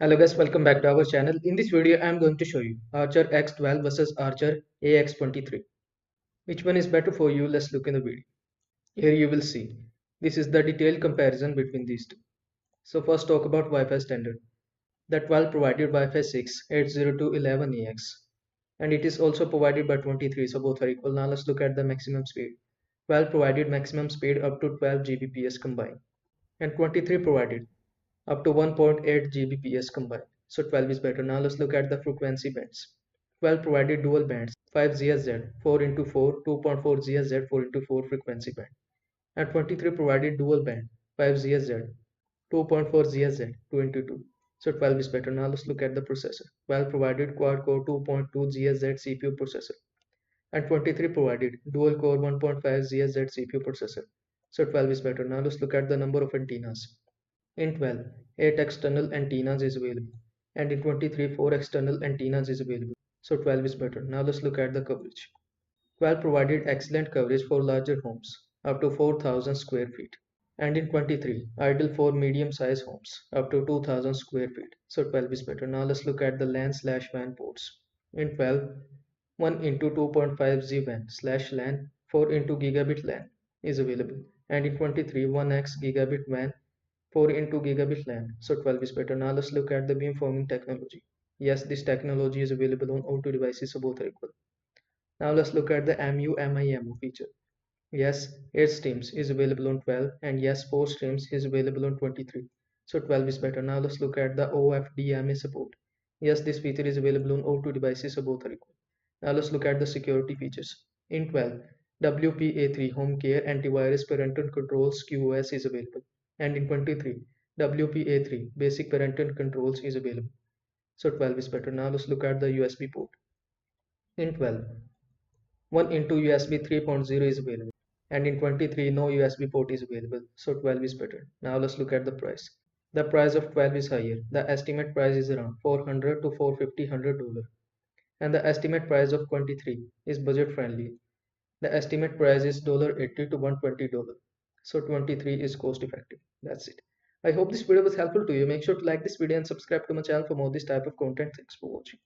Hello guys, welcome back to our channel. In this video, I am going to show you Archer AX12 versus Archer AX23. Which one is better for you? Let's look in the video. Here you will see. This is the detailed comparison between these two. So first talk about Wi-Fi standard. The 12 provided Wi-Fi 6 802.11ax and it is also provided by 23, so both are equal. Now let's look at the maximum speed. 12 provided maximum speed up to 12 Gbps combined and 23 provided up to 1.8 Gbps combined. So 12 is better. Now let's look at the frequency bands. 12 provided dual bands 5 GHz 4 into 4 2.4 GHz 4 into 4 frequency band, and 23 provided dual band 5 GHz 2.4 GHz 2 into 2. So 12 is better. Now let's look at the processor. 12 provided quad core 2.2 GHz CPU processor and 23 provided dual core 1.5 GHz CPU processor. So 12 is better. Now let's look at the number of antennas. In 12, 8 external antennas is available, and in 23, 4 external antennas is available. So 12 is better. Now let's look at the coverage. 12 provided excellent coverage for larger homes, up to 4,000 square feet. And in 23, ideal for medium-sized homes, up to 2,000 square feet. So 12 is better. Now let's look at the LAN/WAN ports. In 12, 1 into 2.5 G WAN slash LAN 4 into gigabit LAN is available. And in 23, 1x gigabit WAN 4 into gigabit LAN. So 12 is better. Now let's look at the beamforming technology. Yes, this technology is available on all two devices, so both are equal. Now let's look at the MU-MIMO feature. Yes, 8 streams is available on 12, and yes, 4 streams is available on 23. So 12 is better. Now let's look at the OFDMA support. Yes, this feature is available on all two devices, so both are equal. Now let's look at the security features. In 12, WPA3 Home Care Antivirus Parental Controls QoS is available, and in 23, WPA3 Basic Parental Controls is available. So 12 is better. Now let's look at the USB port. In 12, 1 into USB 3.0 is available, and in 23 no USB port is available, so 12 is better. Now let's look at the price. The price of 12 is higher. The estimate price is around 400 to 450 $100, and the estimate price of 23 is budget friendly. The estimate price is $80 to $120, so 23 is cost effective. That's it. I hope this video was helpful to you. Make sure to like this video and subscribe to my channel for more this type of content. Thanks for watching.